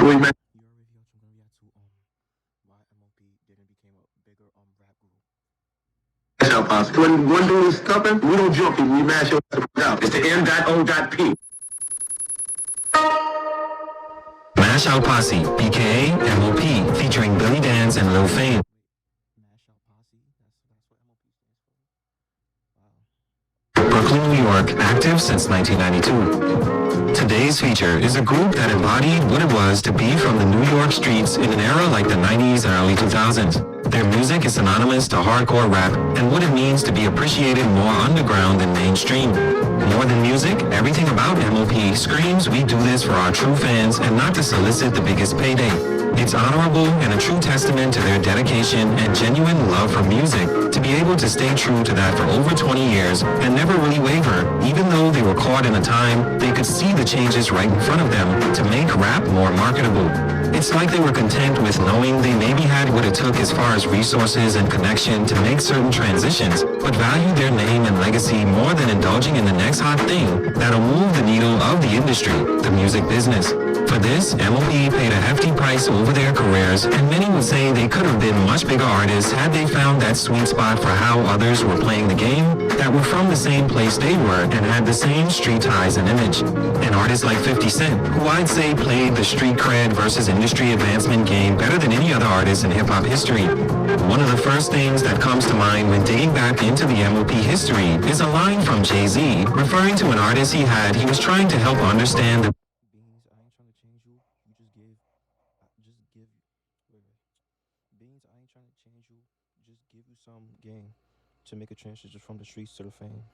before you mention why M.O.P didn't become a bigger rap group. Cashapp Posse. When one dude is stumping, we don't jump him, we mash your ass out. It's the M.O.P. Cashapp Posse, aka M.O.P, featuring Billy Danze and Lil Fame. Cashapp Posse. That's what M.O.P stands for. Wow. Brooklyn, New York, active since 1992. Today's feature is a group that embodied what it was to be from the New York streets in an era like the 90s and early 2000s. Their music is synonymous to hardcore rap and what it means to be appreciated more underground than mainstream. More than music, everything about M.O.P screams we do this for our true fans and not to solicit the biggest payday. It's honorable and a true testament to their dedication and genuine love for music to be able to stay true to that for over 20 years and never really waver, even though they were caught in a time they could see the changes right in front of them to make rap more marketable. It's like they were content with knowing they maybe had what it took as far as resources and connection to make certain transitions, but valued their name and legacy more than indulging in the next hot thing that'll move the needle of the industry, the music business. For this, M.O.P paid a hefty price over their careers, and many would say they could have been much bigger artists had they found that sweet spot for how others were playing the game, that were from the same place they were and had the same street ties and image. An artist like 50 Cent, who I'd say played the street cred versus industry advancement game better than any other artist in hip-hop history. One of the first things that comes to mind when digging back into the M.O.P history is a line from Jay-Z referring to an artist he was trying to help understand the Beans, I ain't trying to change you. You just give. Beans, I ain't trying to change you. Just give you some game to make a transition from the streets to the fame.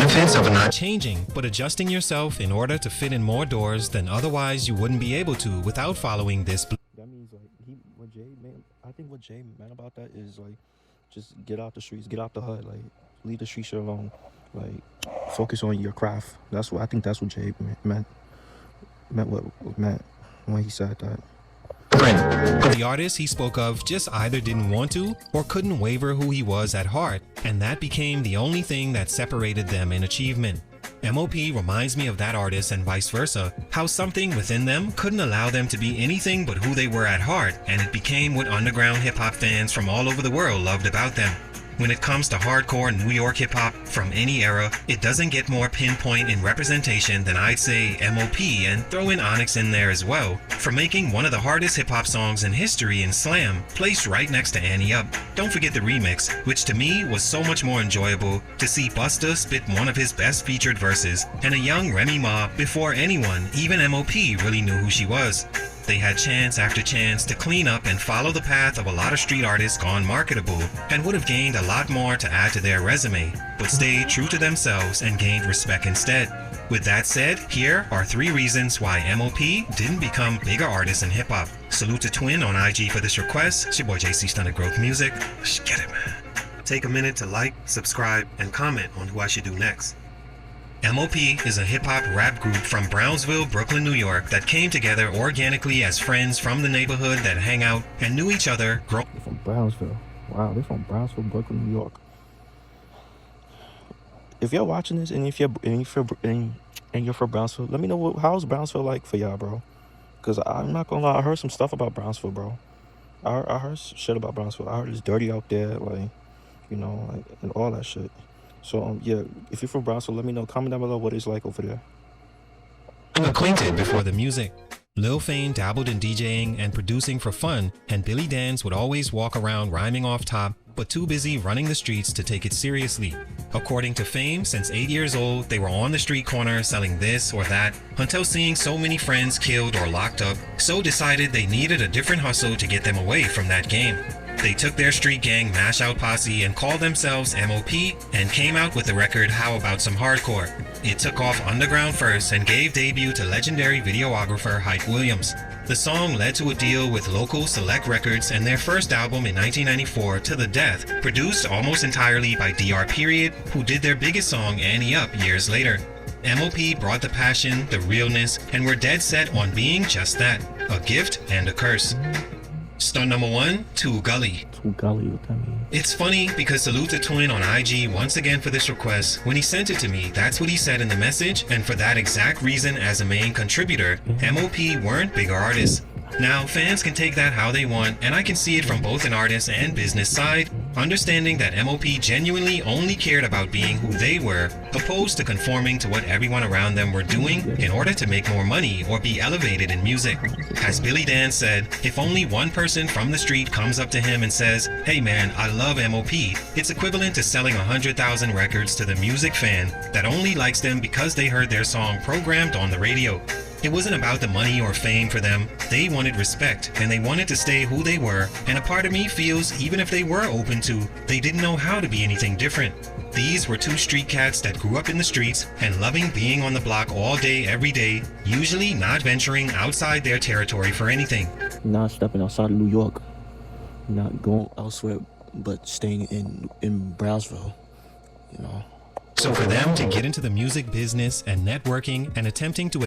benefits of not changing, but adjusting yourself in order to fit in more doors than otherwise you wouldn't be able to without following this. That means I think what Jay meant about that is like, just get out the streets, get out the hood, like leave the street shit alone, like focus on your craft. I think that's what Jay meant when he said that. The artist he spoke of just either didn't want to or couldn't waver who he was at heart, and that became the only thing that separated them in achievement. M.O.P reminds me of that artist and vice versa, how something within them couldn't allow them to be anything but who they were at heart, and it became what underground hip-hop fans from all over the world loved about them. When it comes to hardcore New York hip-hop from any era, it doesn't get more pinpoint in representation than I'd say M.O.P, and throw in Onyx in there as well, for making one of the hardest hip-hop songs in history in Slam, placed right next to Annie Up. Don't forget the remix, which to me was so much more enjoyable to see Busta spit one of his best featured verses, and a young Remy Ma before anyone, even M.O.P, really knew who she was. They had chance after chance to clean up and follow the path of a lot of street artists gone marketable, and would have gained a lot more to add to their resume, but stayed true to themselves and gained respect instead. With that said, here are 3 reasons why M.O.P didn't become bigger artists in hip-hop. Salute to Twin on IG for this request. It's your boy JC Stunted Growth Music. Let's get it, man. Take a minute to like, subscribe, and comment on who I should do next. M.O.P is a hip-hop rap group from Brownsville, Brooklyn, New York that came together organically as friends from the neighborhood that hang out and knew each other. They're from Brownsville. Wow, they're from Brownsville, Brooklyn, New York. If you're watching this and you're from Brownsville, let me know how's Brownsville like for y'all, bro. Cause I'm not gonna lie, I heard some stuff about Brownsville, bro. I heard shit about Brownsville. I heard it's dirty out there, like, and all that shit. So yeah, if you're from Brownsville, let me know. Comment down below what it's like over there. Acquainted before the music. Lil Fame dabbled in DJing and producing for fun, and Billy Danze would always walk around rhyming off top, but too busy running the streets to take it seriously. According to Fame, since 8 years old, they were on the street corner selling this or that, until seeing so many friends killed or locked up, so decided they needed a different hustle to get them away from that game. They took their street gang Cashapp Posse and called themselves M.O.P and came out with the record How About Some Hardcore. It took off underground first and gave debut to legendary videographer Hype Williams. The song led to a deal with local Select Records and their first album in 1994, To The Death, produced almost entirely by Dr. Period, who did their biggest song Annie Up years later. M.O.P brought the passion, the realness, and were dead set on being just that, a gift and a curse. Stunt number 1, Too Gully. Too gully, what that mean? It's funny because Salute the Twin on IG once again for this request. When he sent it to me, that's what he said in the message, and for that exact reason as a main contributor, M.O.P weren't bigger artists. Now, fans can take that how they want, and I can see it from both an artist and business side, understanding that M.O.P genuinely only cared about being who they were, opposed to conforming to what everyone around them were doing in order to make more money or be elevated in music. As Billy Dan said, if only one person from the street comes up to him and says, "Hey man, I love M.O.P, it's equivalent to selling 100,000 records to the music fan that only likes them because they heard their song programmed on the radio. It wasn't about the money or fame for them. They wanted respect, and they wanted to stay who they were, and a part of me feels even if they were open to, they didn't know how to be anything different. These were two street cats that grew up in the streets and loving being on the block all day, every day, usually not venturing outside their territory for anything." Not stepping outside of New York. Not going elsewhere, but staying in Brownsville, you know. So for them to get into the music business and networking and attempting to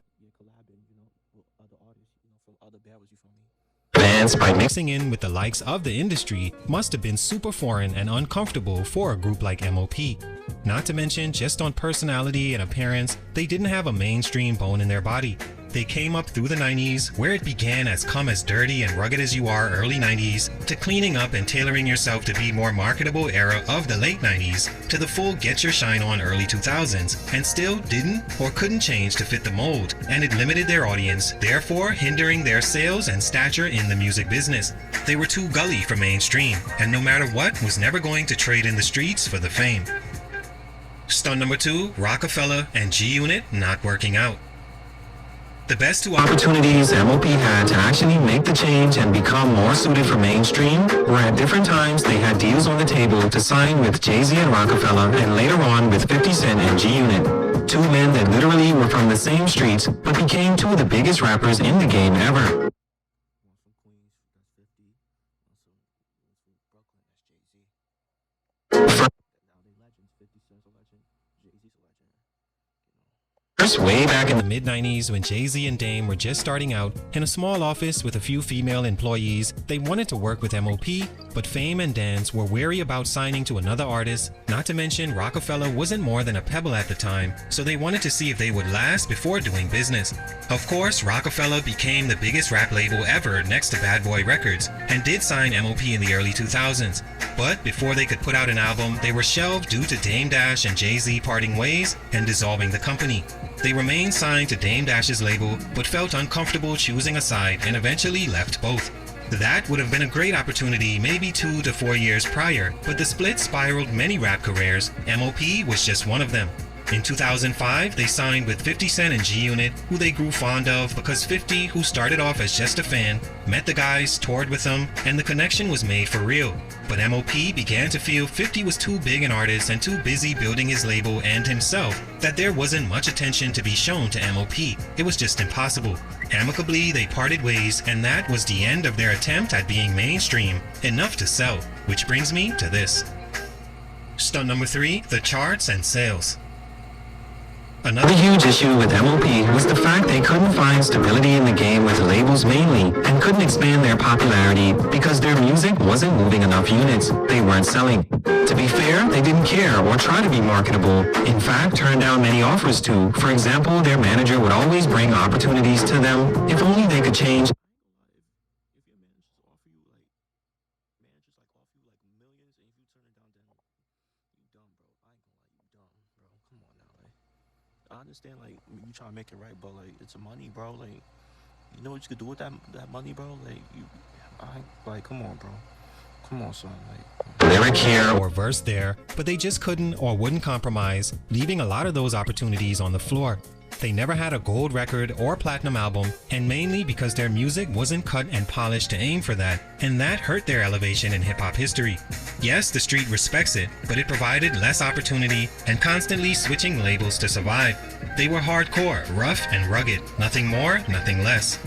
Fans by mixing in with the likes of the industry must have been super foreign and uncomfortable for a group like M.O.P. Not to mention, just on personality and appearance, they didn't have a mainstream bone in their body. They came up through the 90s, where it began as Come As Dirty and Rugged As You Are early 90s, to cleaning up and tailoring yourself to be more marketable era of the late 90s, to the full Get Your Shine On early 2000s, and still didn't or couldn't change to fit the mold, and it limited their audience, therefore hindering their sales and stature in the music business. They were too gully for mainstream, and no matter what, was never going to trade in the streets for the fame. Stunt number 2, Rockefeller and G-Unit not working out. The best two opportunities M.O.P had to actually make the change and become more suited for mainstream were at different times they had deals on the table to sign with Jay-Z and Rockefeller, and later on with 50 Cent and G-Unit. Two men that literally were from the same streets but became two of the biggest rappers in the game ever. First, way back in the mid-90s, when Jay-Z and Dame were just starting out in a small office with a few female employees, they wanted to work with M.O.P, but Fame and Dance were wary about signing to another artist. Not to mention, Rockefeller wasn't more than a pebble at the time, so they wanted to see if they would last before doing business. Of course, Rockefeller became the biggest rap label ever next to Bad Boy Records, and did sign M.O.P in the early 2000s. But before they could put out an album, they were shelved due to Dame Dash and Jay-Z parting ways and dissolving the company. They remained signed to Dame Dash's label, but felt uncomfortable choosing a side and eventually left both. That would have been a great opportunity maybe 2 to 4 years prior, but the split spiraled many rap careers. M.O.P was just one of them. In 2005, they signed with 50 Cent and G-Unit, who they grew fond of because 50, who started off as just a fan, met the guys, toured with them, and the connection was made for real. But M.O.P began to feel 50 was too big an artist and too busy building his label and himself that there wasn't much attention to be shown to M.O.P. It was just impossible. Amicably, they parted ways, and that was the end of their attempt at being mainstream, enough to sell. Which brings me to this. Stunt number 3, the charts and sales. Another huge issue with M.O.P was the fact they couldn't find stability in the game with labels mainly, and couldn't expand their popularity because their music wasn't moving enough units. They weren't selling. To be fair, they didn't care or try to be marketable. In fact, turned down many offers too. For example, their manager would always bring opportunities to them if only they could change. I understand, like, you trying to make it right, but, like, it's money, bro. Like, you know what you could do with that money, bro? Like, come on, bro. Come on, son. Like, lyric here or verse there, but they just couldn't or wouldn't compromise, leaving a lot of those opportunities on the floor. They never had a gold record or platinum album, and mainly because their music wasn't cut and polished to aim for that, and that hurt their elevation in hip-hop history. Yes, the street respects it, but it provided less opportunity and constantly switching labels to survive. They were hardcore, rough, and rugged. Nothing more, nothing less.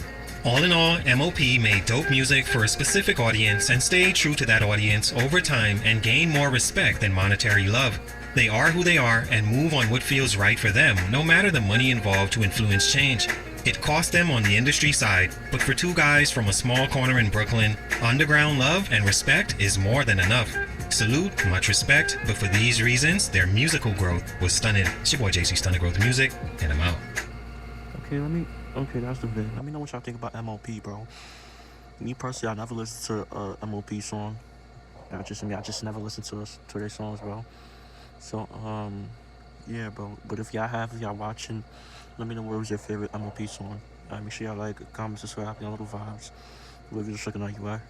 All in all, M.O.P made dope music for a specific audience and stayed true to that audience over time and gained more respect than monetary love. They are who they are and move on what feels right for them, no matter the money involved to influence change. It cost them on the industry side, but for two guys from a small corner in Brooklyn, underground love and respect is more than enough. Salute, much respect, but for these reasons, their musical growth was stunning. It's your boy JC, Stunning Growth Music, and I'm out. Okay, that's the vid. Let me know what y'all think about M.O.P, bro. Me personally, I never listened to a M.O.P song. I just never listened to their songs, bro. So, yeah, bro. But if y'all watching, let me know what was your favorite M.O.P song. Make sure y'all like, comment, subscribe, y'all little vibes. Whatever you're just looking like you are.